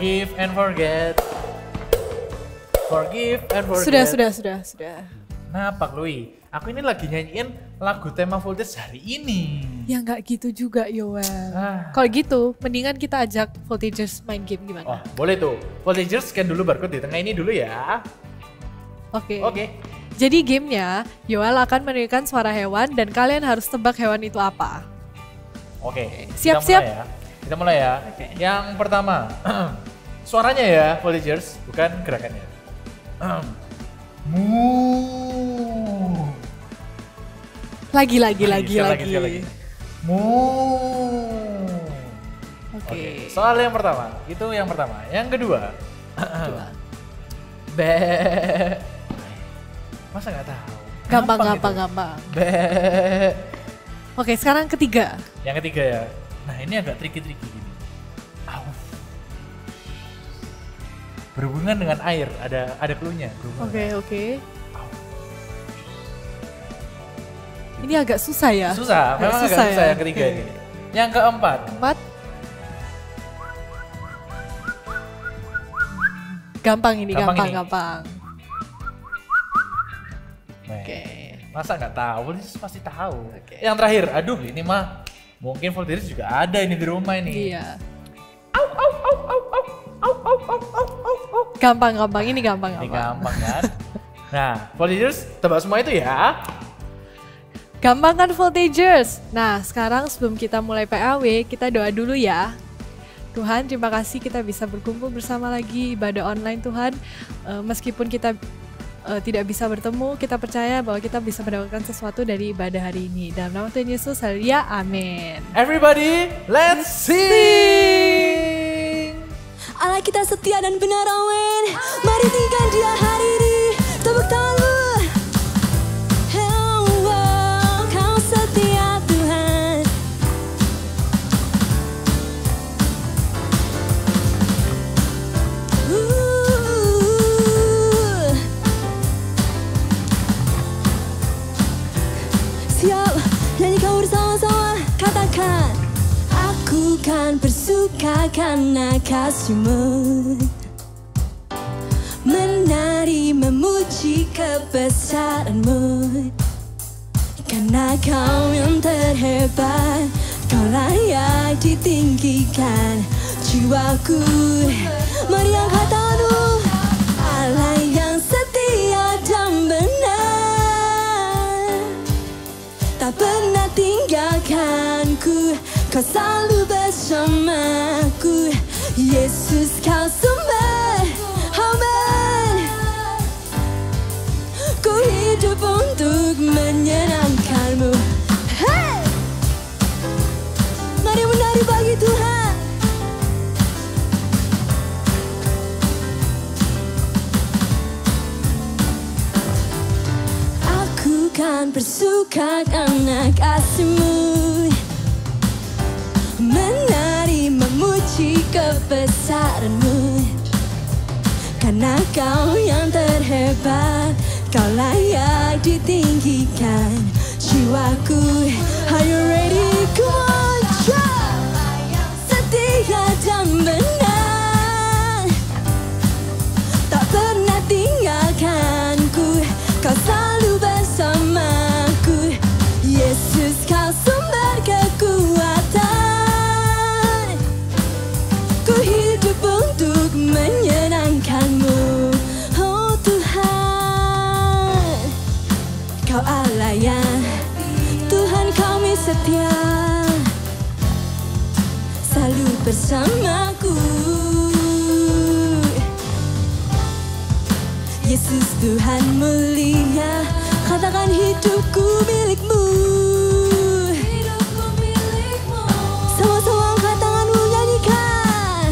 Forgive and forget. Forgive and forget. Sudah. Nah, Pak Louis, aku ini lagi nyanyiin lagu tema Voltage hari ini. Ya nggak gitu juga, Yoel. Kalau gitu, mendingan kita ajak Voltagers main game gimana? Oh, boleh tuh. Voltagers scan dulu barcode di tengah ini dulu ya. Oke. Jadi Jadi gamenya, Yoel akan menirukan suara hewan dan kalian harus tebak hewan itu apa. Oke. Siap-siap. Kita mulai ya. Oke. Yang pertama, suaranya ya, Voltagers, bukan gerakannya. Mu. Lagi. Sekali lagi. Mu. Oke. Soal yang pertama, itu yang pertama. Yang kedua, be. Masa nggak tahu? Gampang. Be. Oke, sekarang ketiga. Yang ketiga ya. Nah ini agak tricky gini. Au. Berhubungan dengan air, ada clue-nya. Oke. Ini agak susah ya? Susah, memang agak susah yang ketiga ini. Yang keempat. Gampang ini. Oke. Masa nggak tahu? Voltagers pasti tahu. Yang terakhir, aduh ini mah mungkin Voltagers juga ada ini di rumah ini. Iya. Gampang. Ini gampang. Ini gampang kan? Nah, Voltagers tebak semua itu ya. Gampang kan Voltagers? Nah, sekarang sebelum kita mulai PAW, kita doa dulu ya. Tuhan, terima kasih kita bisa berkumpul bersama lagi ibadah online Tuhan. Meskipun kita tidak bisa bertemu, kita percaya bahwa kita bisa mendapatkan sesuatu dari ibadah hari ini. Dalam nama Tuhan Yesus, haleluya, amin. Everybody, let's sing! Allah kita setia dan benar, amin. Mari tinggikan Dia hari ini. Tepuk tangan. Kau setia Tuhan. Siap, nyanyi kau bersama-sama. Katakan, aku kan bersuka karena kasih-Mu, menari memuji kebesaran-Mu, karena Kau yang terhebat, Kau layak ditinggikan. Jiwaku, mari angkat tanganmu. Allah yang setia dan benar, tak pernah tinggalkanku, Kau selalu bersamaku. Yesus Kau sumber, amin. Ku hidup untuk menyenangkan-Mu. Hey! Mari menari bagi Tuhan. Aku kan bersuka karena kasih-Mu, menari memuji kebesaran-Mu, karena Kau yang terhebat, Kau layak ditinggikan. Jiwaku, are you ready? Come on, setia dan benar, tak pernah tinggalkanku, Kau selalu bersamaku. Yesus Kau sumber kekuatan, ku hidup untuk menyenangkan-Mu. Oh Tuhan, Kau Allah yang Tuhan kami setia, selalu bersamaku. Yesus Tuhan mulia, katakan hidupku milik-Mu. Sama-sama angkat tanganmu, nyanyikan.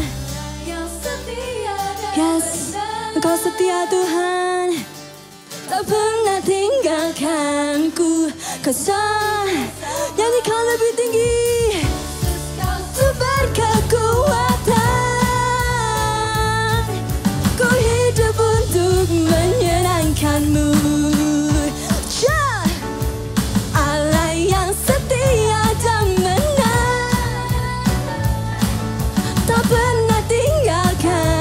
Yes, Engkau setia Tuhan, tak pernah tinggalkanku. Kau nyanyikan lebih tinggi. Sumber kekuatan, ku hidup untuk menyenangkan-Mu. Allah yang setia dan benar, tak pernah tinggalkan.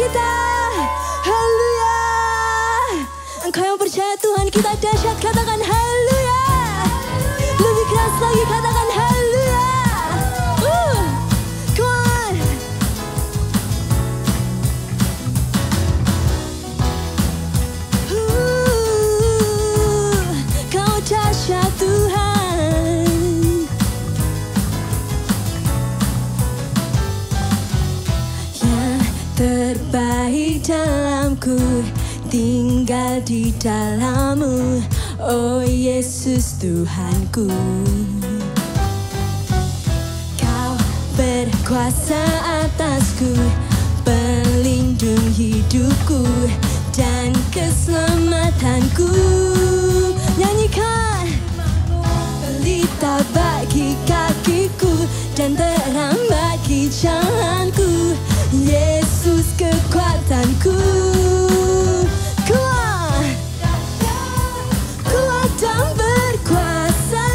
kita. Haleluya. Engkau yang percaya Tuhan kita dahsyat, katakan haleluya. Lebih keras lagi, katakan haleluya. Come on. Kau dahsyat Tuhan. Yang terbaik dalamku tinggal di dalam-Mu, oh Yesus Tuhanku. Kau berkuasa atasku, pelindung hidupku dan keselamatanku. Nyanyikan. Pelita bagi kakiku dan terang bagi jalanku, Yesus kekuatanku. Kuat, kuat dan berkuasa,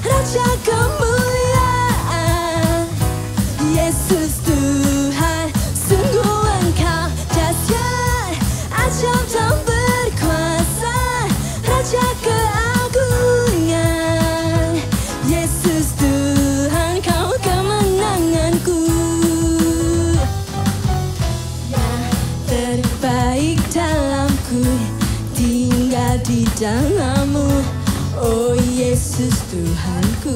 Raja kemuliaan, Yesus Tuhan. Sungguh Engkau dahsyat, ajaib dan berkuasa, Raja keagungan, Yesus Tuhan. Kau kemenanganku. Yang terbaik dalamku tinggal di dalam-Mu, oh Yesus Tuhanku.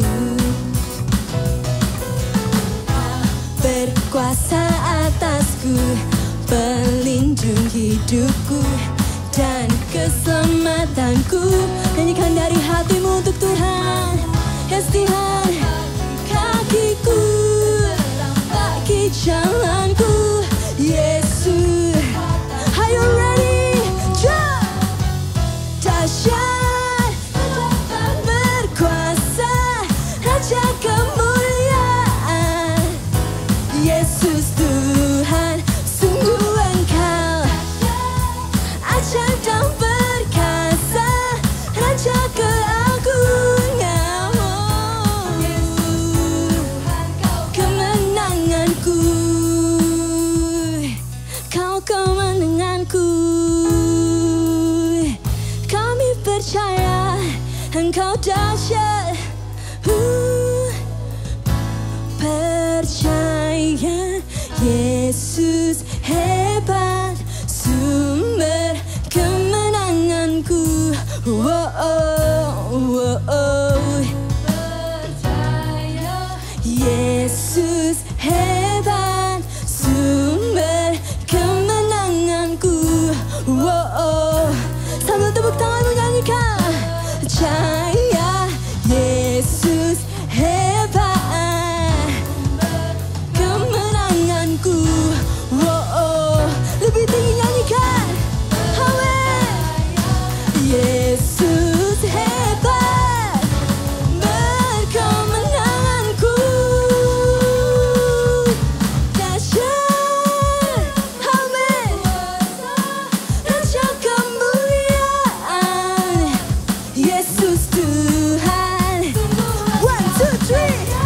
Kau berkuasa atasku, pelindung hidupku dan keselamatanku. Nyanyikan dari hatimu untuk Tuhan. Yes Tuhan. Kakiku, bagi jalanku, Yesus. Are you ready? Jump! Dahsyat, berkuasa, Raja kemuliaan, Yesus Tuhan. Sungguh Engkau ajaib dan perkasa, Raja keagungan, Yesus kemenanganku. Kau kemenanganku. Kami percaya Engkau dahsyat. Percaya Yesus hebat, sumber kemenanganku. Percaya Yesus hebat, sumber kemenanganku. Sambil tepuk tangan menyanyikan. Percaya Yesus hebat, kemenanganku. Lebih tinggi nyanyikan. Amin. Yesus hebat, berkemenanganku. Dahsyat. Amin. Raja kemuliaan, Yesus Tuhan. 1, 2, 3.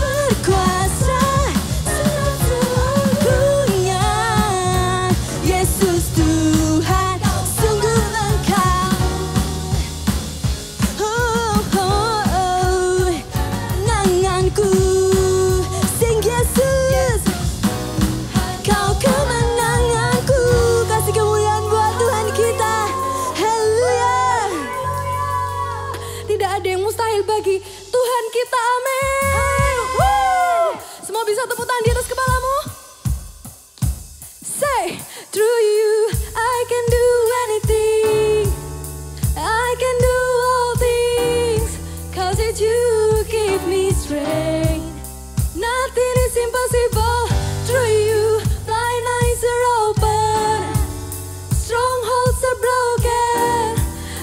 Berkuasa, sungguhnya, Yesus Tuhan. Sungguh Engkau, kemenanganku. Sing Yesus, Kau kemenanganku. Kasih kemuliaan buat Tuhan kita. Haleluya. Tidak ada yang mustahil bagi Tuhan kita. Amin. Semua bisa tepuk tangan di atas kepalamu. Say, through you I can do anything. I can do all things, 'cause it's you who give me strength. Nothing is impossible. Through you blind eyes are open, strongholds are broken.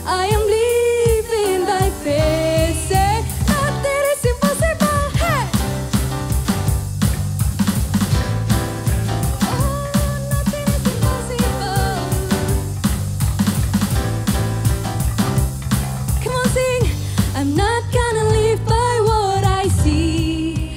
I am living by faith. Say, nothing is impossible. Hey! Oh, nothing is impossible. Come on, sing. I'm not gonna live by what I see.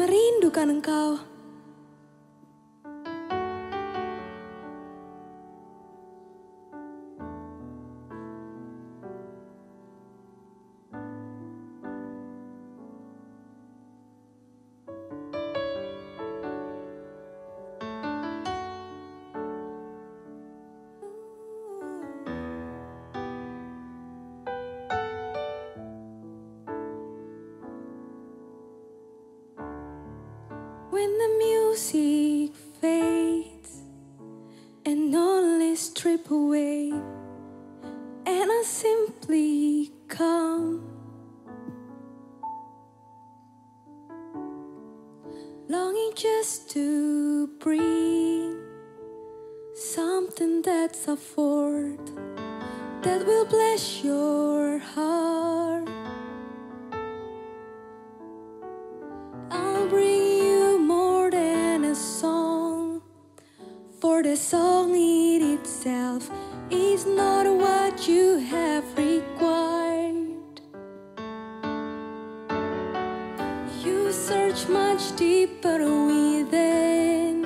merindukan Engkau. When the music fades and only strip away, and I simply come, longing just to bring something that's a fort that will bless your heart. I'll bring you more than a song, for the song in itself is not what you have required. You search much deeper within,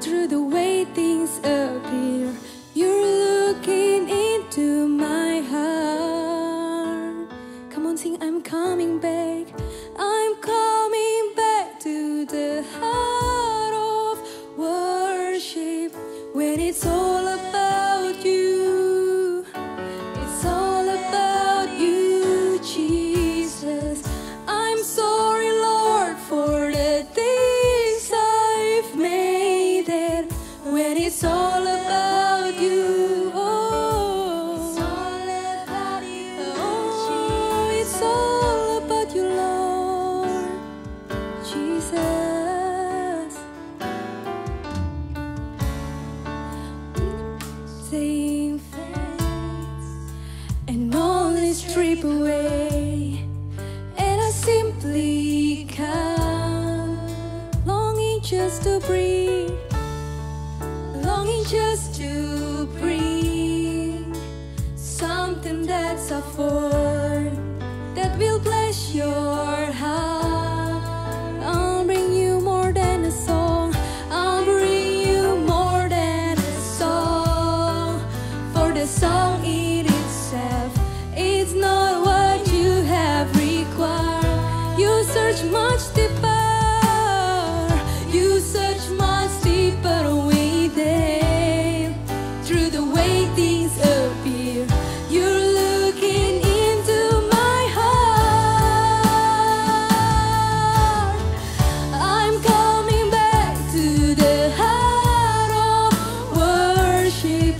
through the way things appear. You're looking into my heart. Come on, sing, I'm coming back. I'm coming back to the heart of worship, when it's all about you. It's all about you, Jesus. I'm sorry, Lord, for the things I've made it, when it's all about you. Oh, it's all about you. Oh, it's all about you, Lord Jesus. Same face and only strip away, and I simply come, longing just to breathe, longing just to bring something that's a form that will bless your heart. I'll bring you more than a song. I'll bring you more than a song, for the song in itself is not what you have required. You search much deeper. You search much deeper within, through the way things appear. You're looking into my heart. I'm coming back to the heart of worship,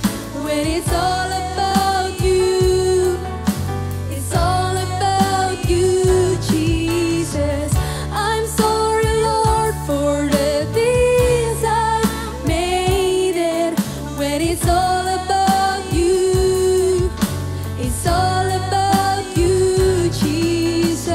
when it's all about you. It's all about you, Jesus. I'm sorry, Lord, for the things I made it, when it's all about you. It's all about you, Jesus.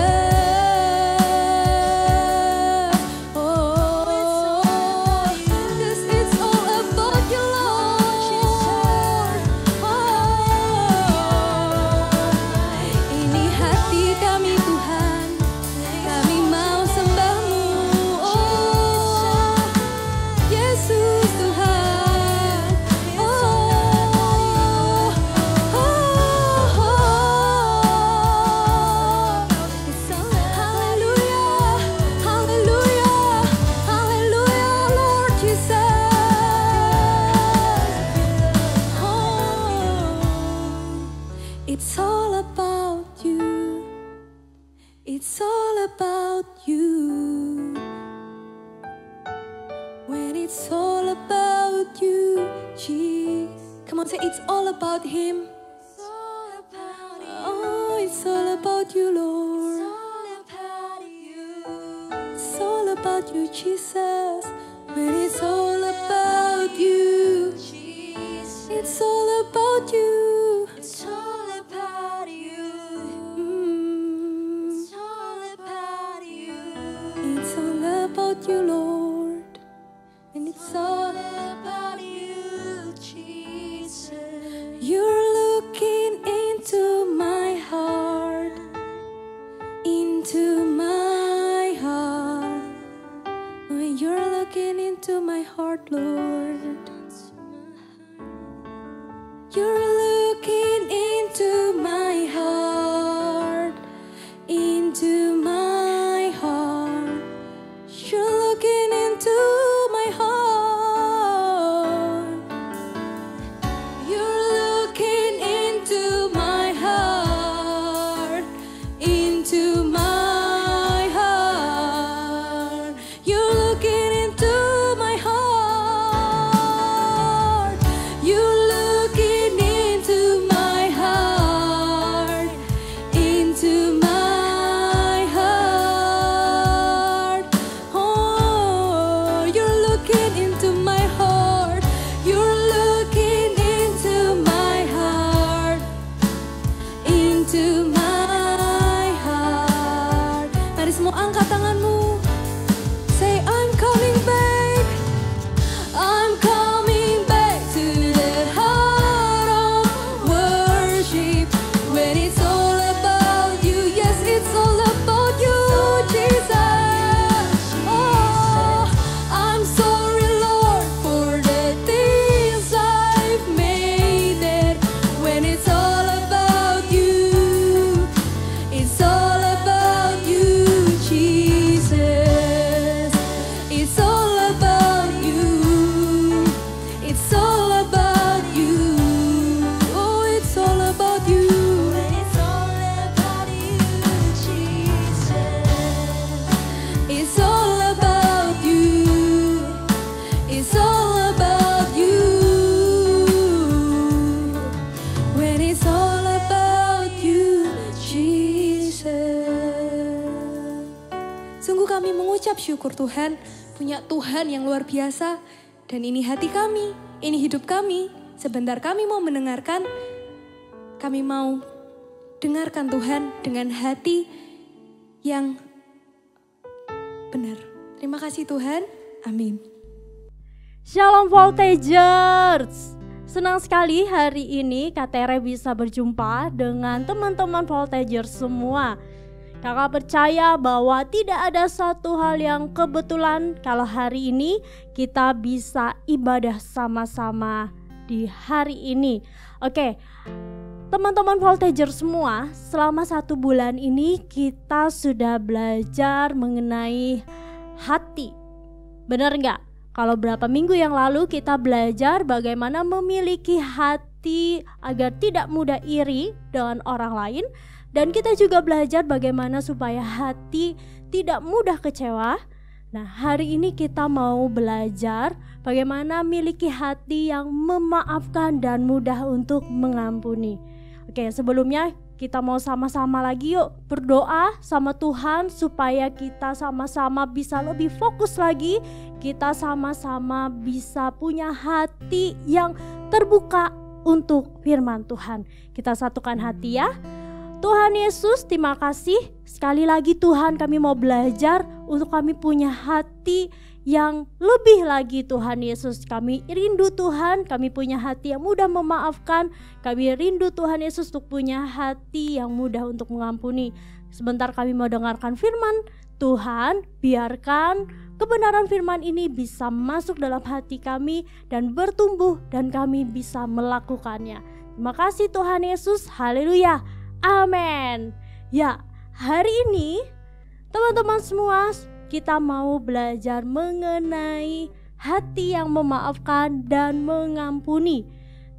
Oh, yes, it's all about you, Lord. Oh, ini hati kami, Tuhan, kami mau sembah-Mu. Oh, Yesus Tuhan. Oh, it's all hallelujah, hallelujah, hallelujah, Lord Jesus. Oh, it's all about you. It's all about you. When it's all about you, Jesus. Come on, say it's all about Him. Oh, it's all about you, Lord. It's all about you, Jesus. When it's all about you, it's all about you. It's all about you. It's all about you. It's all about you, Lord. And it's all about you, Jesus. You're looking into my heart, into my heart. looking into my heart, Lord. You're looking into my heart, into my heart. You're looking into my heart. You're looking into my heart, into my heart. You're looking into my heart. You're looking into my heart, into my heart. Oh, you're looking into my heart. You're looking into my heart, into my heart. Mari semua angkat tanganmu. Say, I'm coming back. I'm coming back to the heart of worship. When it's all about you, yes, it's all about you, Jesus. Oh, I'm sorry, Lord, for the things I've made it. When it's all about you, it's all about you, Jesus. It's all about you. It's all about you. Oh, it's all about you. It's all about you, Jesus. It's all about you. It's all about you. When it's all about you, Jesus. Sungguh kami mengucap syukur Tuhan, punya Tuhan yang luar biasa. Dan ini hati kami, ini hidup kami. Sebentar kami mau mendengarkan, kami mau dengarkan Tuhan dengan hati yang benar. Terima kasih Tuhan, amin. Shalom Voltagers. Senang sekali hari ini Kak Tere bisa berjumpa dengan teman-teman Voltagers semua. Kakak percaya bahwa tidak ada satu hal yang kebetulan kalau hari ini kita bisa ibadah sama-sama di hari ini. Oke, teman-teman Voltagers semua, selama 1 bulan ini kita sudah belajar mengenai hati. Benar nggak? Kalau berapa minggu yang lalu kita belajar bagaimana memiliki hati agar tidak mudah iri dengan orang lain. Dan kita juga belajar bagaimana supaya hati tidak mudah kecewa. Nah, hari ini kita mau belajar bagaimana memiliki hati yang memaafkan dan mudah untuk mengampuni. Oke, sebelumnya kita mau sama-sama lagi yuk berdoa sama Tuhan supaya kita sama-sama bisa lebih fokus lagi. Kita sama-sama bisa punya hati yang terbuka untuk firman Tuhan. Kita satukan hati ya. Tuhan Yesus, terima kasih. Sekali lagi Tuhan, kami mau belajar untuk kami punya hati yang lebih lagi Tuhan Yesus. Kami rindu Tuhan, kami punya hati yang mudah memaafkan. Kami rindu Tuhan Yesus untuk punya hati yang mudah untuk mengampuni. Sebentar kami mau dengarkan firman Tuhan. Biarkan kebenaran firman ini bisa masuk dalam hati kami dan bertumbuh dan kami bisa melakukannya. Terima kasih Tuhan Yesus, haleluya. Amin. Ya, hari ini teman-teman semua kita mau belajar mengenai hati yang memaafkan dan mengampuni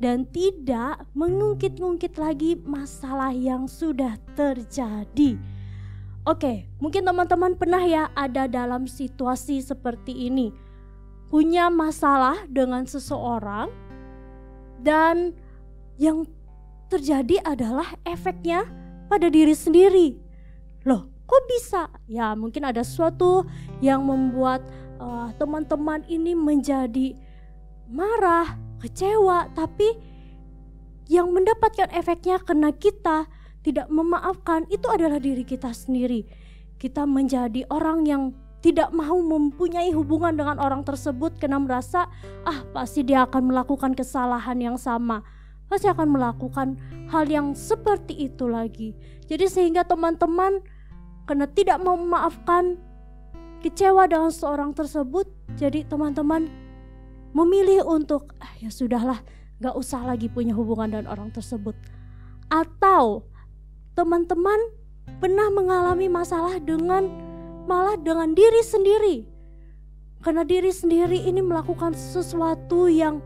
dan tidak mengungkit-ungkit lagi masalah yang sudah terjadi. Oke, mungkin teman-teman pernah ya ada dalam situasi seperti ini. Punya masalah dengan seseorang dan yang terjadi adalah efeknya pada diri sendiri. Loh, kok bisa? Ya mungkin ada sesuatu yang membuat teman-teman ini menjadi marah, kecewa. Tapi yang mendapatkan efeknya karena kita tidak memaafkan itu adalah diri kita sendiri. Kita menjadi orang yang tidak mau mempunyai hubungan dengan orang tersebut karena merasa pasti dia akan melakukan kesalahan yang sama. Pasti akan melakukan hal yang seperti itu lagi. Jadi sehingga teman-teman karena tidak mau memaafkan, kecewa dengan seorang tersebut, Jadi teman-teman memilih untuk ya sudahlah, gak usah lagi punya hubungan dengan orang tersebut. Atau teman-teman pernah mengalami masalah malah dengan diri sendiri. Karena diri sendiri ini melakukan sesuatu yang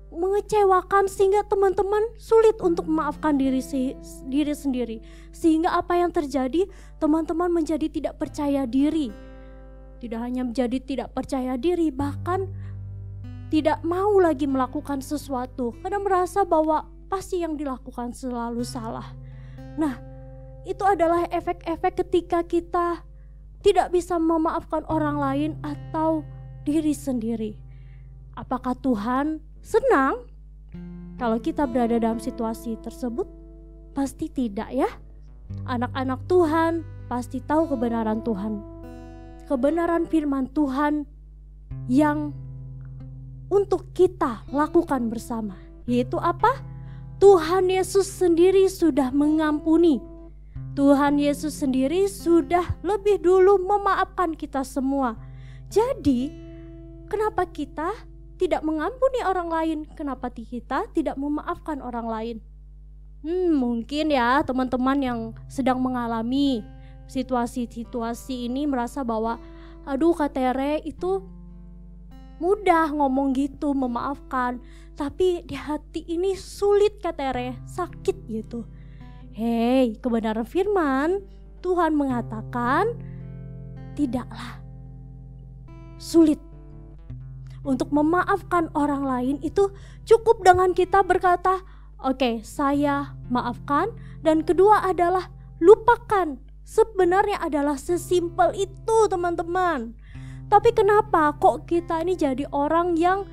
mengecewakan sehingga teman-teman sulit untuk memaafkan diri sendiri. Sehingga apa yang terjadi, teman-teman menjadi tidak percaya diri. Tidak hanya menjadi tidak percaya diri, bahkan tidak mau lagi melakukan sesuatu karena merasa bahwa pasti yang dilakukan selalu salah. Nah, itu adalah efek-efek ketika kita tidak bisa memaafkan orang lain atau diri sendiri. Apakah Tuhan senang kalau kita berada dalam situasi tersebut? Pasti tidak ya. Anak-anak Tuhan pasti tahu kebenaran Tuhan. Kebenaran firman Tuhan yang untuk kita lakukan bersama. Yaitu apa? Tuhan Yesus sendiri sudah mengampuni. Tuhan Yesus sendiri sudah lebih dulu memaafkan kita semua. Jadi, kenapa kita tidak mengampuni orang lain? Kenapa kita tidak memaafkan orang lain? Mungkin ya teman-teman yang sedang mengalami situasi-situasi ini merasa bahwa aduh Kak Tere itu mudah ngomong gitu, memaafkan. Tapi di hati ini sulit Kak Tere, sakit gitu. Hei, kebenaran firman Tuhan mengatakan tidaklah sulit untuk memaafkan orang lain. Itu cukup dengan kita berkata, oke, saya maafkan. Dan kedua adalah lupakan. Sebenarnya adalah sesimpel itu teman-teman. Tapi kenapa kok kita ini jadi orang yang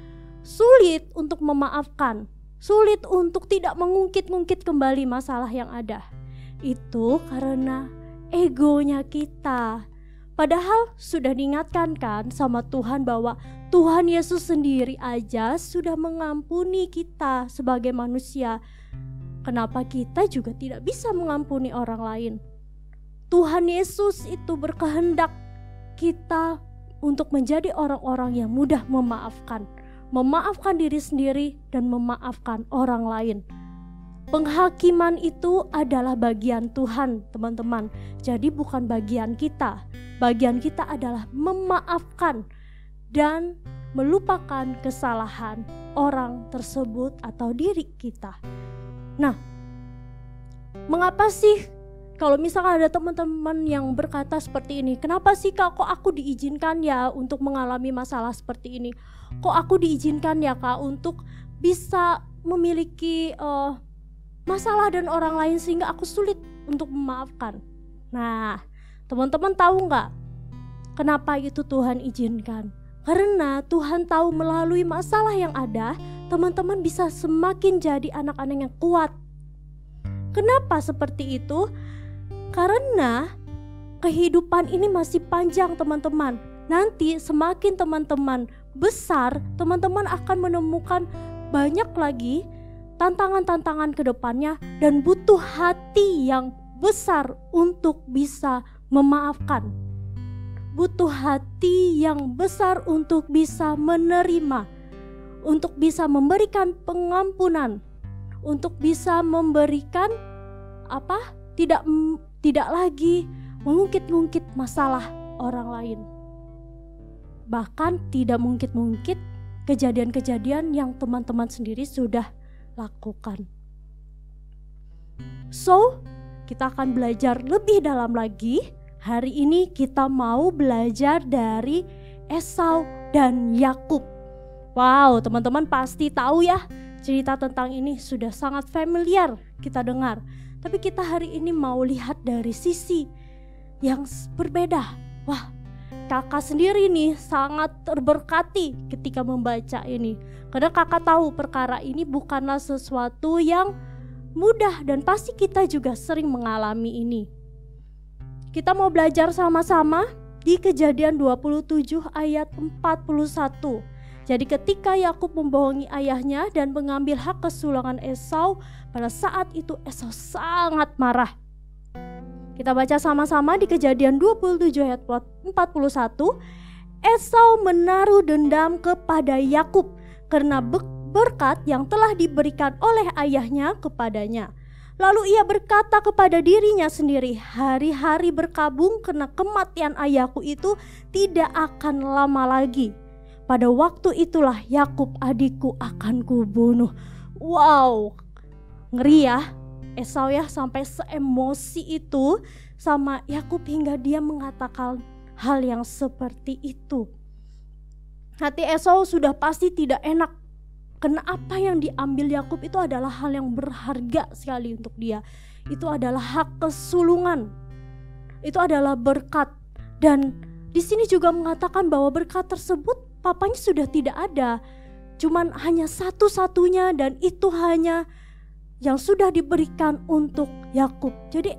sulit untuk memaafkan? Sulit untuk tidak mengungkit-ungkit kembali masalah yang ada. Itu karena egonya kita. Padahal sudah diingatkan kan sama Tuhan bahwa Tuhan Yesus sendiri aja sudah mengampuni kita sebagai manusia. Kenapa kita juga tidak bisa mengampuni orang lain? Tuhan Yesus itu berkehendak kita untuk menjadi orang-orang yang mudah memaafkan. Memaafkan diri sendiri dan memaafkan orang lain. Penghakiman itu adalah bagian Tuhan, teman-teman. Jadi bukan bagian kita. Bagian kita adalah memaafkan dan melupakan kesalahan orang tersebut atau diri kita. Nah, mengapa sih kalau misalkan ada teman-teman yang berkata seperti ini, kenapa sih Kak, kok aku diizinkan ya untuk mengalami masalah seperti ini? Kok aku diizinkan ya Kak untuk bisa memiliki masalah dan orang lain sehingga aku sulit untuk memaafkan? Nah, teman-teman tahu nggak kenapa itu Tuhan izinkan? Karena Tuhan tahu melalui masalah yang ada, teman-teman bisa semakin jadi anak-anak yang kuat. Kenapa seperti itu? Karena kehidupan ini masih panjang teman-teman. Nanti semakin teman-teman besar, teman-teman akan menemukan banyak lagi tantangan-tantangan ke depannya dan butuh hati yang besar untuk bisa memaafkan. Butuh hati yang besar untuk bisa menerima, untuk bisa memberikan pengampunan, untuk bisa memberikan tidak lagi mengungkit-ungkit masalah orang lain. Bahkan tidak mengungkit-ungkit kejadian-kejadian yang teman-teman sendiri sudah lakukan. So, kita akan belajar lebih dalam lagi. Hari ini kita mau belajar dari Esau dan Yakub. Wow, teman-teman pasti tahu ya, cerita tentang ini sudah sangat familiar kita dengar. Tapi kita hari ini mau lihat dari sisi yang berbeda. Wah, kakak sendiri nih sangat terberkati ketika membaca ini. Karena kakak tahu perkara ini bukanlah sesuatu yang mudah dan pasti kita juga sering mengalami ini. Kita mau belajar sama-sama di Kejadian 27 ayat 41. Jadi ketika Yakub membohongi ayahnya dan mengambil hak kesulangan Esau, pada saat itu Esau sangat marah. Kita baca sama-sama di Kejadian 27 ayat 41. Esau menaruh dendam kepada Yakub karena berkat yang telah diberikan oleh ayahnya kepadanya. Lalu ia berkata kepada dirinya sendiri, hari-hari berkabung karena kematian ayahku itu tidak akan lama lagi. Pada waktu itulah Yakub adikku akan kubunuh. Wow, ngeri ya Esau ya, sampai seemosi itu sama Yakub hingga dia mengatakan hal yang seperti itu. Hati Esau sudah pasti tidak enak. Karena apa yang diambil Yakub itu adalah hal yang berharga sekali untuk dia. Itu adalah hak kesulungan. Itu adalah berkat. Dan di sini juga mengatakan bahwa berkat tersebut papanya sudah tidak ada. Cuman hanya satu-satunya, dan itu hanya yang sudah diberikan untuk Yakub. Jadi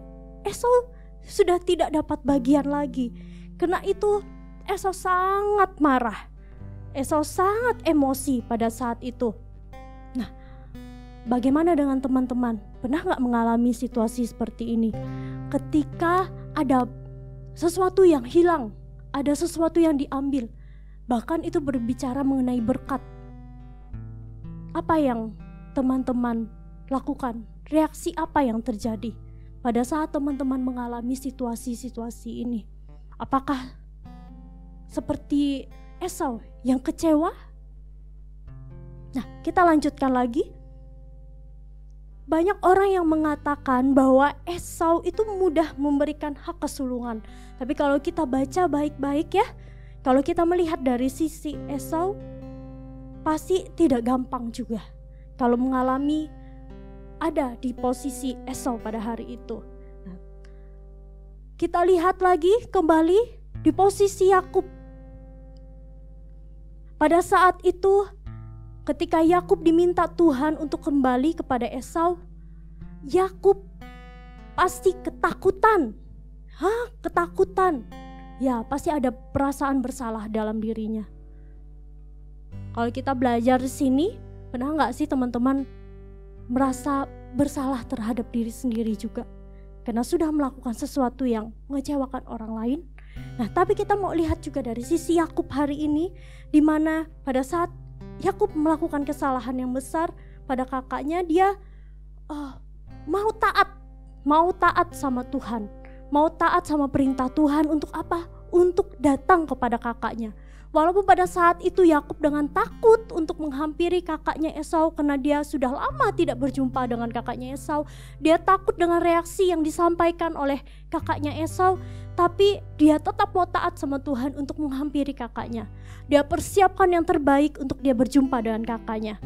Esau sudah tidak dapat bagian lagi. Karena itu Esau sangat marah. Esau sangat emosi pada saat itu. Nah, bagaimana dengan teman-teman? Pernah gak mengalami situasi seperti ini? Ketika ada sesuatu yang hilang, ada sesuatu yang diambil, bahkan itu berbicara mengenai berkat. Apa yang teman-teman lakukan? Reaksi apa yang terjadi pada saat teman-teman mengalami situasi-situasi ini? Apakah seperti Esau yang kecewa? Nah, kita lanjutkan lagi. Banyak orang yang mengatakan bahwa Esau itu mudah memberikan hak kesulungan. Tapi kalau kita baca baik-baik ya, kalau kita melihat dari sisi Esau, pasti tidak gampang juga kalau mengalami ada di posisi Esau pada hari itu. Nah, kita lihat lagi kembali di posisi Yakub. Pada saat itu, ketika Yakub diminta Tuhan untuk kembali kepada Esau, Yakub pasti ketakutan. Ketakutan. Ya, pasti ada perasaan bersalah dalam dirinya. Kalau kita belajar di sini, pernah nggak sih teman-teman merasa bersalah terhadap diri sendiri juga? Karena sudah melakukan sesuatu yang mengecewakan orang lain. Nah, tapi kita mau lihat juga dari sisi Yakub hari ini, di mana pada saat Yakub melakukan kesalahan yang besar pada kakaknya, dia mau taat sama Tuhan, mau taat sama perintah Tuhan. Untuk apa? Untuk datang kepada kakaknya. Walaupun pada saat itu Yakub dengan takut untuk menghampiri kakaknya Esau karena dia sudah lama tidak berjumpa dengan kakaknya Esau. Dia takut dengan reaksi yang disampaikan oleh kakaknya Esau, tapi dia tetap mau taat sama Tuhan untuk menghampiri kakaknya. Dia persiapkan yang terbaik untuk dia berjumpa dengan kakaknya.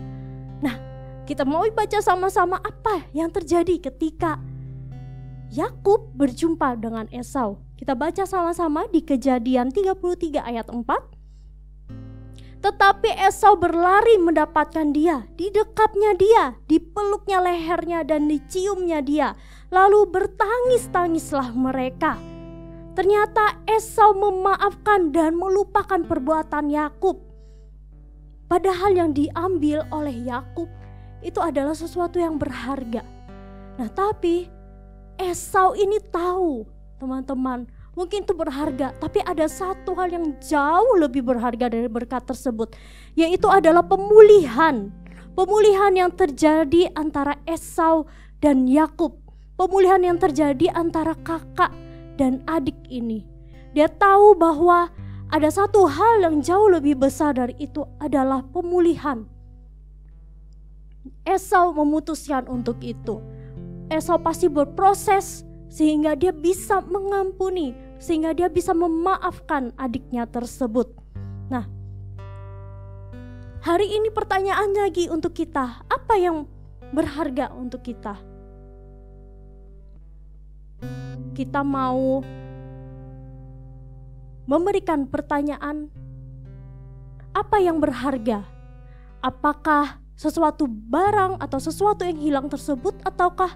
Nah, kita mau baca sama-sama apa yang terjadi ketika Yakub berjumpa dengan Esau. Kita baca sama-sama di Kejadian 33 ayat 4. Tetapi Esau berlari mendapatkan dia, didekapnya dia, dipeluknya lehernya dan diciumnya dia. Lalu bertangis-tangislah mereka. Ternyata Esau memaafkan dan melupakan perbuatan Yakub. Padahal yang diambil oleh Yakub itu adalah sesuatu yang berharga. Nah, tapi Esau ini tahu, teman-teman, mungkin itu berharga, tapi ada satu hal yang jauh lebih berharga dari berkat tersebut, yaitu adalah pemulihan. Pemulihan yang terjadi antara Esau dan Yakub. Pemulihan yang terjadi antara kakak dan adik ini. Dia tahu bahwa ada satu hal yang jauh lebih besar dari itu, adalah pemulihan. Esau memutuskan untuk itu. Esau pasti berproses sehingga dia bisa mengampuni, sehingga dia bisa memaafkan adiknya tersebut. Nah, hari ini pertanyaan lagi untuk kita, apa yang berharga untuk kita? Kita mau memberikan pertanyaan, apa yang berharga? Apakah sesuatu barang atau sesuatu yang hilang tersebut, ataukah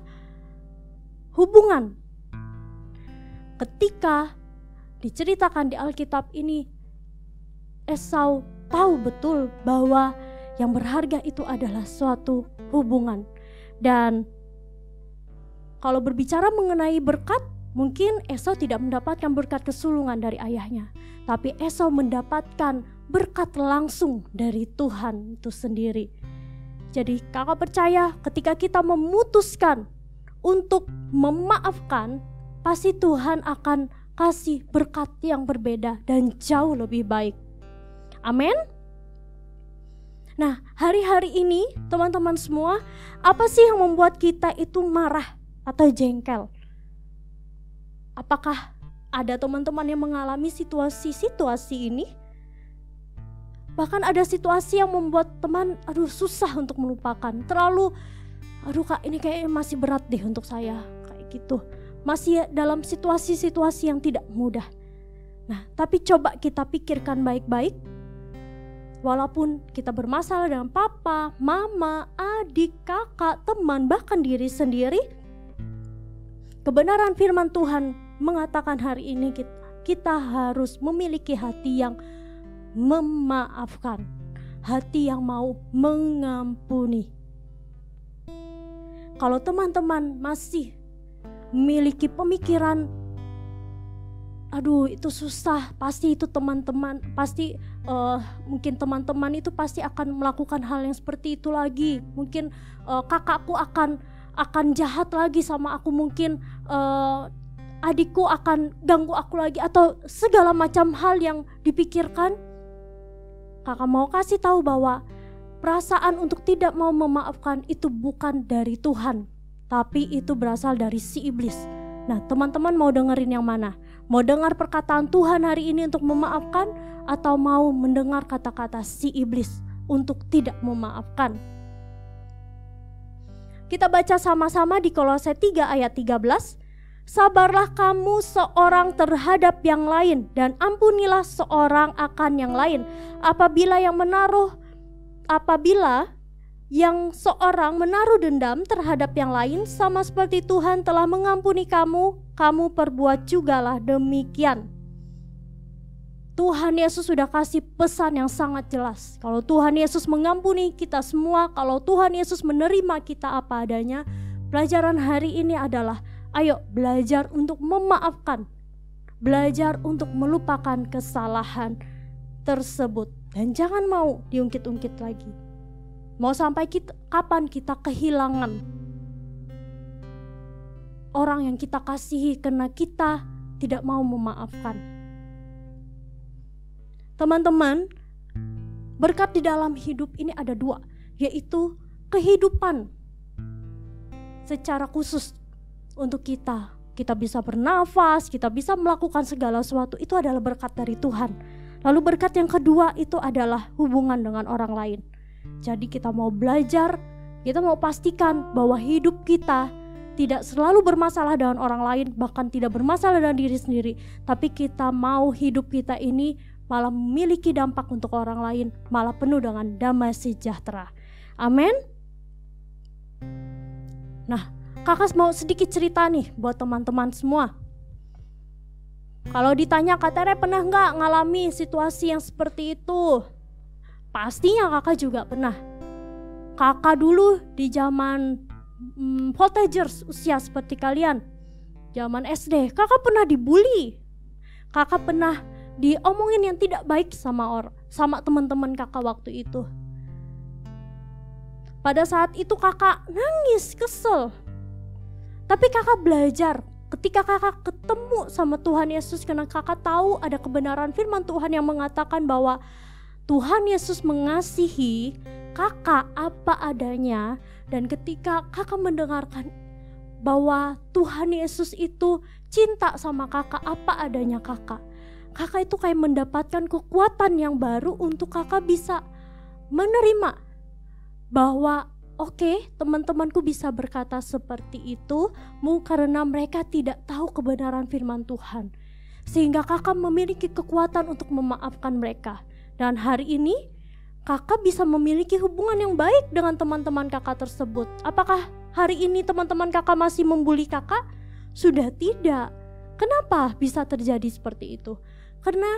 hubungan? Ketika diceritakan di Alkitab ini, Esau tahu betul bahwa yang berharga itu adalah suatu hubungan. Dan kalau berbicara mengenai berkat, Mungkin Esau tidak mendapatkan berkat kesulungan dari ayahnya, tapi Esau mendapatkan berkat langsung dari Tuhan itu sendiri. Jadi kakak percaya ketika kita memutuskan untuk memaafkan, pasti Tuhan akan kasih berkat yang berbeda dan jauh lebih baik. Amin. Nah, hari-hari ini teman-teman semua, apa sih yang membuat kita itu marah atau jengkel? Apakah ada teman-teman yang mengalami situasi-situasi ini? Bahkan ada situasi yang membuat teman, susah untuk melupakan. Terlalu, kak ini kayaknya masih berat deh untuk saya, kayak gitu. Masih dalam situasi-situasi yang tidak mudah. Nah, tapi coba kita pikirkan baik-baik. Walaupun kita bermasalah dengan papa, mama, adik, kakak, teman, bahkan diri sendiri, kebenaran firman Tuhan mengatakan hari ini kita harus memiliki hati yang memaafkan, hati yang mau mengampuni. Kalau teman-teman masih memiliki pemikiran, itu susah, pasti itu teman-teman, mungkin teman-teman itu pasti akan melakukan hal yang seperti itu lagi. Mungkin kakakku akan jahat lagi sama aku, mungkin adikku akan ganggu aku lagi, atau segala macam hal yang dipikirkan. Kakak mau kasih tahu bahwa perasaan untuk tidak mau memaafkan itu bukan dari Tuhan, tapi itu berasal dari si iblis. Nah, teman-teman mau dengerin yang mana? Mau dengar perkataan Tuhan hari ini untuk memaafkan, atau mau mendengar kata-kata si iblis untuk tidak memaafkan? Kita baca sama-sama di Kolose 3 ayat 13. Sabarlah kamu seorang terhadap yang lain, dan ampunilah seorang akan yang lain. Apabila yang seorang menaruh dendam terhadap yang lain, sama seperti Tuhan telah mengampuni kamu, kamu perbuat jugalah demikian. Tuhan Yesus sudah kasih pesan yang sangat jelas. Kalau Tuhan Yesus mengampuni kita semua, kalau Tuhan Yesus menerima kita apa adanya, pelajaran hari ini adalah ayo belajar untuk memaafkan, belajar untuk melupakan kesalahan tersebut, dan jangan mau diungkit-ungkit lagi. Mau sampai kapan kita kehilangan orang yang kita kasihi karena kita tidak mau memaafkan? Teman-teman, berkat di dalam hidup ini ada dua, yaitu kehidupan secara khusus untuk kita. Kita bisa bernafas, kita bisa melakukan segala sesuatu, itu adalah berkat dari Tuhan. Lalu berkat yang kedua itu adalah hubungan dengan orang lain. Jadi kita mau belajar, kita mau pastikan bahwa hidup kita tidak selalu bermasalah dengan orang lain, bahkan tidak bermasalah dengan diri sendiri, tapi kita mau hidup kita ini malah memiliki dampak untuk orang lain, malah penuh dengan damai sejahtera. Amin. Nah, kakak mau sedikit cerita nih buat teman-teman semua. Kalau ditanya, Kak Tere pernah nggak ngalami situasi yang seperti itu? Pastinya kakak juga pernah. Kakak dulu di zaman voltagers usia seperti kalian, zaman SD, kakak pernah dibully. Kakak pernah diomongin yang tidak baik sama teman-teman kakak waktu itu. Pada saat itu kakak nangis, kesel. Tapi kakak belajar. Ketika kakak ketemu sama Tuhan Yesus, karena kakak tahu ada kebenaran firman Tuhan yang mengatakan bahwa Tuhan Yesus mengasihi kakak apa adanya. Dan ketika kakak mendengarkan bahwa Tuhan Yesus itu cinta sama kakak apa adanya kakak itu kayak mendapatkan kekuatan yang baru untuk kakak bisa menerima bahwa oke, teman-temanku bisa berkata seperti itu karena mereka tidak tahu kebenaran firman Tuhan. Sehingga kakak memiliki kekuatan untuk memaafkan mereka. Dan hari ini kakak bisa memiliki hubungan yang baik dengan teman-teman kakak tersebut. Apakah hari ini teman-teman kakak masih membuli kakak? Sudah tidak. Kenapa bisa terjadi seperti itu? Karena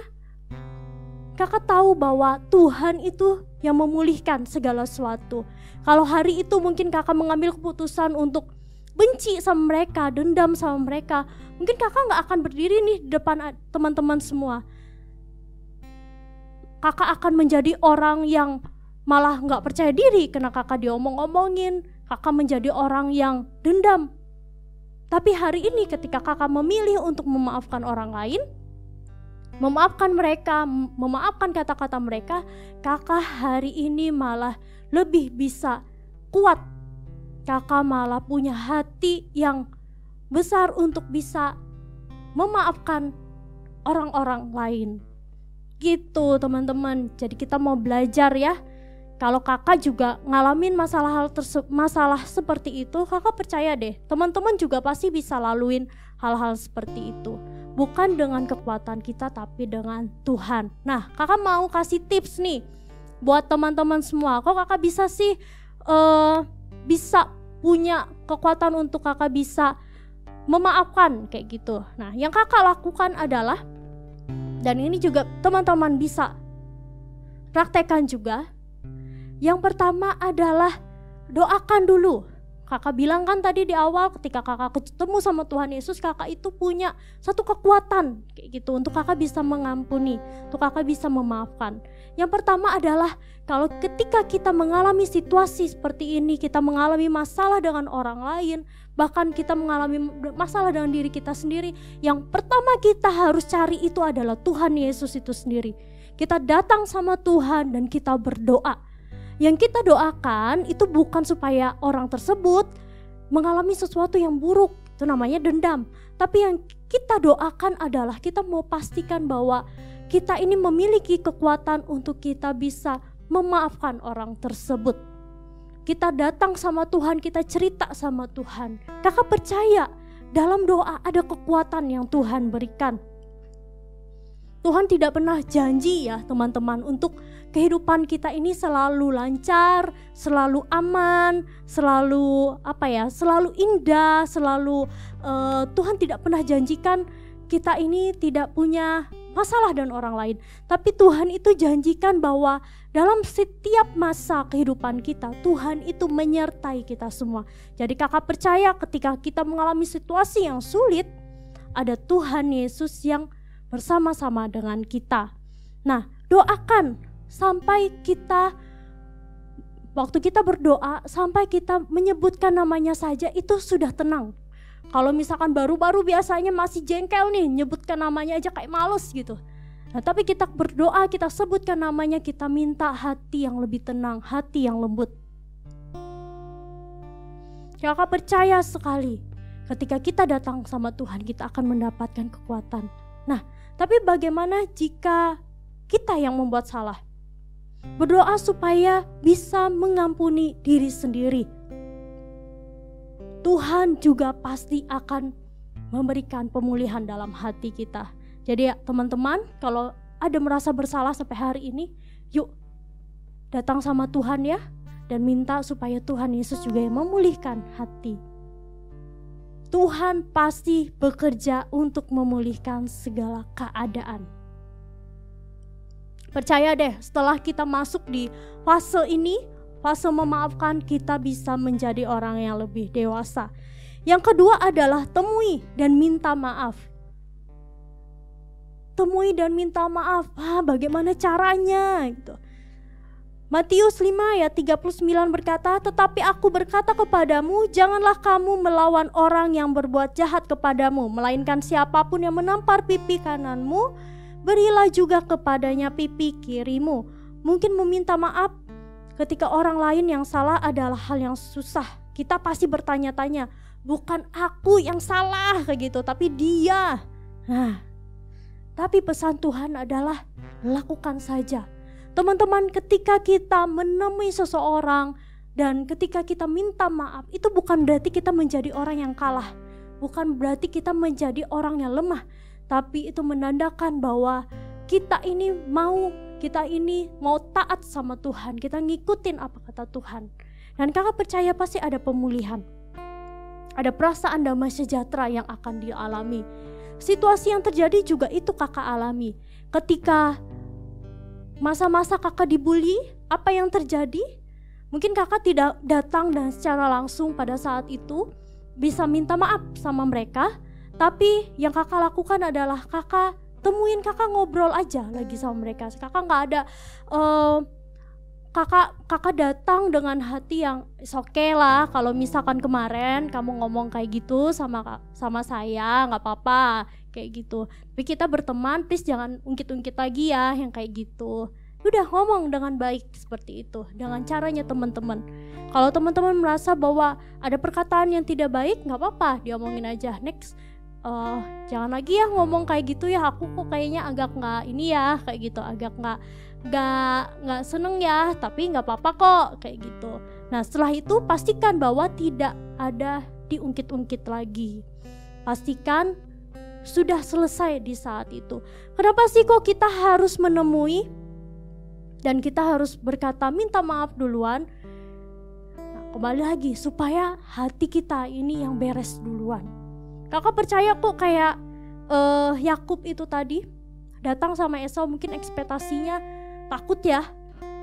kakak tahu bahwa Tuhan itu yang memulihkan segala sesuatu. Kalau hari itu mungkin kakak mengambil keputusan untuk benci sama mereka, dendam sama mereka, mungkin kakak gak akan berdiri nih di depan teman-teman semua. Kakak akan menjadi orang yang malah gak percaya diri karena kakak diomong-omongin. Kakak menjadi orang yang dendam. Tapi hari ini ketika kakak memilih untuk memaafkan orang lain, memaafkan mereka, memaafkan kata-kata mereka, kakak hari ini malah lebih bisa kuat. Kakak malah punya hati yang besar untuk bisa memaafkan orang-orang lain. Gitu teman-teman. Jadi kita mau belajar ya. Kalau kakak juga ngalamin masalah seperti itu, kakak percaya deh, teman-teman juga pasti bisa laluin hal-hal seperti itu. Bukan dengan kekuatan kita, tapi dengan Tuhan. Nah, kakak mau kasih tips nih buat teman-teman semua. Kok kakak bisa sih bisa punya kekuatan untuk kakak bisa memaafkan kayak gitu. Nah, yang kakak lakukan adalah, dan ini juga teman-teman bisa praktekkan juga. Yang pertama adalah doakan dulu. Kakak bilang kan tadi di awal ketika kakak ketemu sama Tuhan Yesus, kakak itu punya satu kekuatan kayak gitu untuk kakak bisa mengampuni, untuk kakak bisa memaafkan. Yang pertama adalah kalau ketika kita mengalami situasi seperti ini, kita mengalami masalah dengan orang lain, bahkan kita mengalami masalah dengan diri kita sendiri, yang pertama kita harus cari itu adalah Tuhan Yesus itu sendiri. Kita datang sama Tuhan dan kita berdoa. Yang kita doakan itu bukan supaya orang tersebut mengalami sesuatu yang buruk, itu namanya dendam. Tapi yang kita doakan adalah kita mau pastikan bahwa kita ini memiliki kekuatan untuk kita bisa memaafkan orang tersebut. Kita datang sama Tuhan, kita cerita sama Tuhan. Kakak percaya dalam doa ada kekuatan yang Tuhan berikan. Tuhan tidak pernah janji ya teman-teman untuk kehidupan kita ini selalu lancar, selalu aman, selalu selalu indah, selalu Tuhan tidak pernah janjikan kita ini tidak punya masalah dengan orang lain. Tapi Tuhan itu janjikan bahwa dalam setiap masa kehidupan kita, Tuhan itu menyertai kita semua. Jadi kakak percaya ketika kita mengalami situasi yang sulit, ada Tuhan Yesus yang bersama-sama dengan kita. Nah, doakan sampai kita, waktu kita berdoa, sampai kita menyebutkan namanya saja itu sudah tenang. Kalau misalkan baru-baru biasanya masih jengkel nih, nyebutkan namanya aja kayak males gitu. Nah, tapi kita berdoa, kita sebutkan namanya, kita minta hati yang lebih tenang, hati yang lembut. Kakak percaya sekali, ketika kita datang sama Tuhan, kita akan mendapatkan kekuatan. Nah, tapi bagaimana jika kita yang membuat salah? Berdoa supaya bisa mengampuni diri sendiri. Tuhan juga pasti akan memberikan pemulihan dalam hati kita. Jadi ya teman-teman, kalau ada merasa bersalah sampai hari ini, yuk datang sama Tuhan ya, dan minta supaya Tuhan Yesus juga yang memulihkan hati. Tuhan pasti bekerja untuk memulihkan segala keadaan. Percaya deh, setelah kita masuk di fase ini, fase memaafkan, kita bisa menjadi orang yang lebih dewasa. Yang kedua adalah temui dan minta maaf. Temui dan minta maaf. Bagaimana caranya? Gitu. Matius 5 ayat 39 berkata, "Tetapi aku berkata kepadamu, janganlah kamu melawan orang yang berbuat jahat kepadamu, melainkan siapapun yang menampar pipi kananmu, berilah juga kepadanya pipi kirimu." Mungkin meminta maaf ketika orang lain yang salah adalah hal yang susah. Kita pasti bertanya-tanya, bukan aku yang salah kayak gitu, tapi dia. Nah, tapi pesan Tuhan adalah lakukan saja. Teman-teman, ketika kita menemui seseorang dan ketika kita minta maaf, itu bukan berarti kita menjadi orang yang kalah. Bukan berarti kita menjadi orang yang lemah. Tapi itu menandakan bahwa kita ini mau taat sama Tuhan. Kita ngikutin apa kata Tuhan. Dan kakak percaya pasti ada pemulihan. Ada perasaan damai sejahtera yang akan dialami. Situasi yang terjadi juga itu kakak alami. Ketika masa-masa kakak dibully, apa yang terjadi? Mungkin kakak tidak datang dan secara langsung pada saat itu bisa minta maaf sama mereka, tapi yang kakak lakukan adalah kakak ngobrol aja lagi sama mereka. Kakak nggak ada kakak datang dengan hati yang oke lah. Kalau misalkan kemarin kamu ngomong kayak gitu sama saya, nggak apa-apa kayak gitu. Tapi kita berteman, please jangan ungkit-ungkit lagi ya yang kayak gitu. Udah ngomong dengan baik seperti itu, dengan caranya teman-teman. Kalau teman-teman merasa bahwa ada perkataan yang tidak baik, nggak apa-apa, diomongin aja. Next, jangan lagi ya ngomong kayak gitu ya. Aku kok kayaknya agak nggak ini ya, kayak gitu, agak nggak seneng ya. Tapi nggak apa-apa kok, kayak gitu. Nah setelah itu pastikan bahwa tidak ada diungkit-ungkit lagi. Pastikan sudah selesai di saat itu. Kenapa sih kok kita harus menemui dan kita harus berkata minta maaf duluan? Nah, kembali lagi supaya hati kita ini yang beres duluan. Kakak percaya kok kayak Yakub itu tadi datang sama Esau, mungkin ekspektasinya takut ya,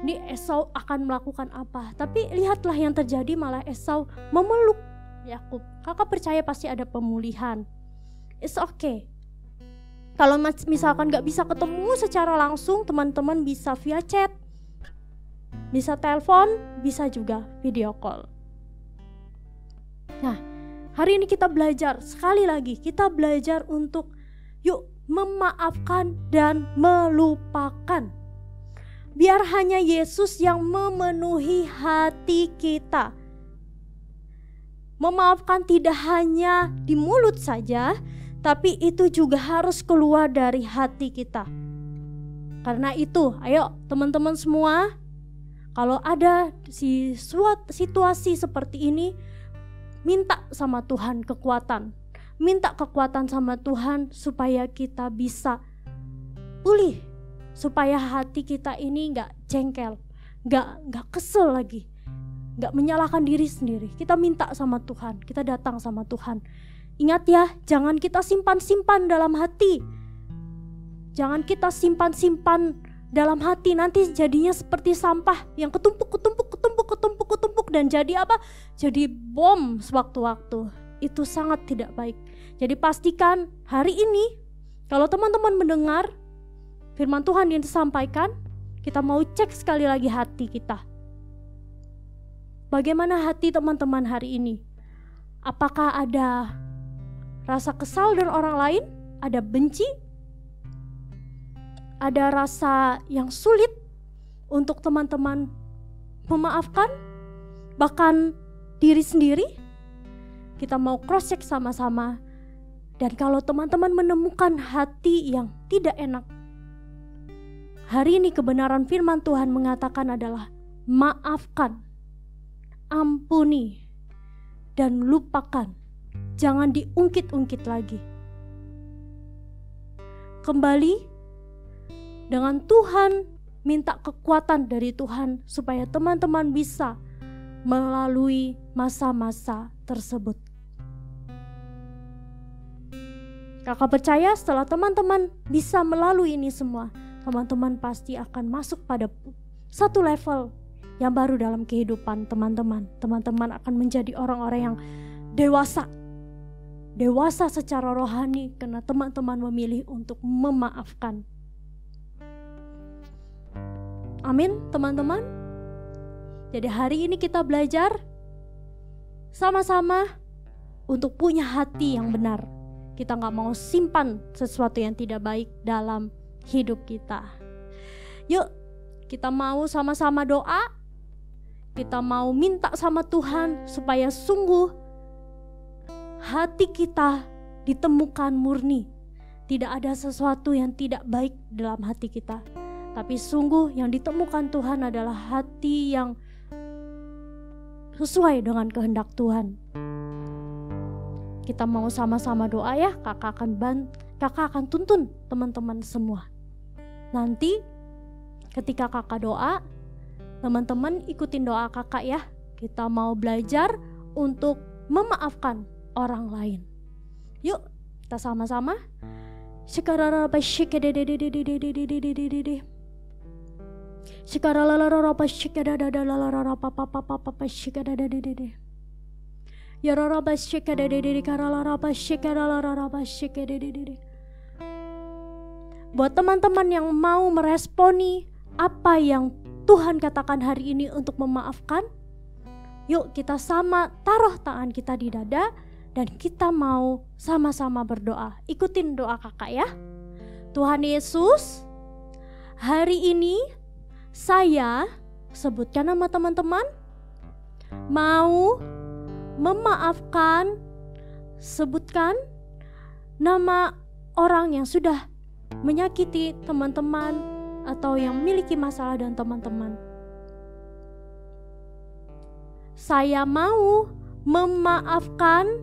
ini Esau akan melakukan apa. Tapi lihatlah yang terjadi, malah Esau memeluk Yakub. Kakak percaya pasti ada pemulihan. It's okay. Kalau misalkan gak bisa ketemu secara langsung, teman-teman bisa via chat, bisa telepon, bisa juga video call. Nah, hari ini kita belajar, sekali lagi kita belajar untuk yuk memaafkan dan melupakan. Biar hanya Yesus yang memenuhi hati kita. Memaafkan tidak hanya di mulut saja, tapi itu juga harus keluar dari hati kita. Karena itu, ayo teman-teman semua, kalau ada situasi seperti ini, minta sama Tuhan kekuatan. Minta kekuatan sama Tuhan supaya kita bisa pulih. Supaya hati kita ini gak jengkel, gak kesel lagi, gak menyalahkan diri sendiri. Kita minta sama Tuhan, kita datang sama Tuhan. Ingat ya, jangan kita simpan-simpan dalam hati. Jangan kita simpan-simpan dalam hati, nanti jadinya seperti sampah yang ketumpuk dan jadi apa? Jadi bom sewaktu-waktu. Itu sangat tidak baik. Jadi pastikan hari ini kalau teman-teman mendengar firman Tuhan yang disampaikan, kita mau cek sekali lagi hati kita. Bagaimana hati teman-teman hari ini? Apakah ada rasa kesal dengan orang lain? Ada benci? Ada rasa yang sulit untuk teman-teman memaafkan? Bahkan diri sendiri? Kita mau cross check sama-sama. Dan kalau teman-teman menemukan hati yang tidak enak, hari ini kebenaran firman Tuhan mengatakan adalah maafkan, ampuni, dan lupakan. Jangan diungkit-ungkit lagi. Kembali dengan Tuhan, minta kekuatan dari Tuhan supaya teman-teman bisa melalui masa-masa tersebut. Kakak percaya setelah teman-teman bisa melalui ini semua, teman-teman pasti akan masuk pada satu level yang baru dalam kehidupan teman-teman. Teman-teman akan menjadi orang-orang yang dewasa secara rohani karena teman-teman memilih untuk memaafkan. Amin teman-teman. Jadi hari ini kita belajar sama-sama untuk punya hati yang benar. Kita gak mau simpan sesuatu yang tidak baik dalam hidup kita. Yuk kita mau sama-sama doa. Kita mau minta sama Tuhan supaya sungguh hati kita ditemukan murni. Tidak ada sesuatu yang tidak baik dalam hati kita. Tapi sungguh yang ditemukan Tuhan adalah hati yang sesuai dengan kehendak Tuhan. Kita mau sama-sama doa ya. Kakak akan tuntun teman-teman semua. Nanti ketika kakak doa, teman-teman ikutin doa kakak ya. Kita mau belajar untuk memaafkan orang lain. Yuk kita sama-sama. Ya raraba shikadedede karalaraba shikadalaraba shikadedede. Buat teman-teman yang mau meresponi apa yang Tuhan katakan hari ini untuk memaafkan, yuk kita sama taruh tangan kita di dada dan kita mau sama-sama berdoa. Ikutin doa kakak ya. Tuhan Yesus, hari ini saya, sebutkan nama teman-teman, mau memaafkan, sebutkan nama orang yang sudah menyakiti teman-teman atau yang memiliki masalah dengan teman-teman. Saya mau memaafkan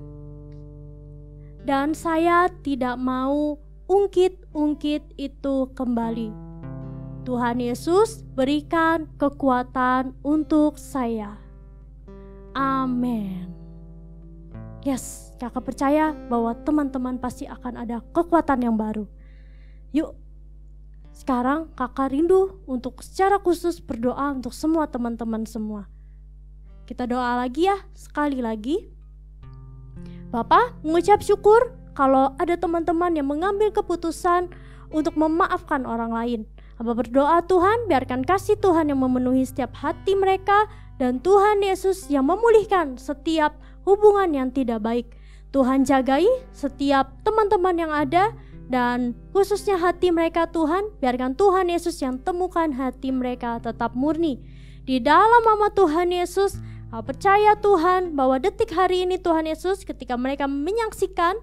dan saya tidak mau ungkit-ungkit itu kembali. Tuhan Yesus berikan kekuatan untuk saya. Amin. Yes, kakak percaya bahwa teman-teman pasti akan ada kekuatan yang baru. Yuk, sekarang kakak rindu untuk secara khusus berdoa untuk semua teman-teman semua. Kita doa lagi ya, sekali lagi. Bapak mengucap syukur kalau ada teman-teman yang mengambil keputusan untuk memaafkan orang lain. Hamba berdoa Tuhan, biarkan kasih Tuhan yang memenuhi setiap hati mereka dan Tuhan Yesus yang memulihkan setiap hubungan yang tidak baik. Tuhan jagai setiap teman-teman yang ada dan khususnya hati mereka Tuhan, biarkan Tuhan Yesus yang temukan hati mereka tetap murni. Di dalam nama Tuhan Yesus, percaya Tuhan bahwa detik hari ini Tuhan Yesus ketika mereka menyaksikan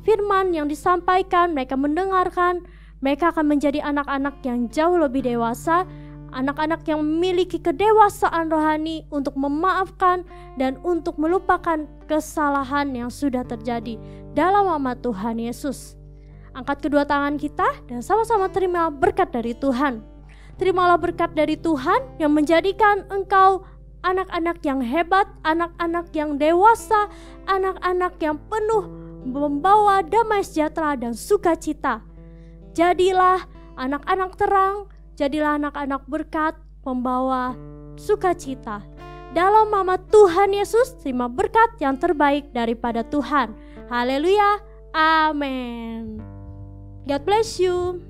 firman yang disampaikan, mereka mendengarkan, mereka akan menjadi anak-anak yang jauh lebih dewasa, anak-anak yang memiliki kedewasaan rohani untuk memaafkan dan untuk melupakan kesalahan yang sudah terjadi. Dalam nama Tuhan Yesus, angkat kedua tangan kita dan sama-sama terima berkat dari Tuhan. Terimalah berkat dari Tuhan yang menjadikan engkau anak-anak yang hebat, anak-anak yang dewasa, anak-anak yang penuh membawa damai sejahtera dan sukacita. Jadilah anak-anak terang, jadilah anak-anak berkat, pembawa sukacita. Dalam nama Tuhan Yesus, terima berkat yang terbaik daripada Tuhan. Haleluya, amin. God bless you.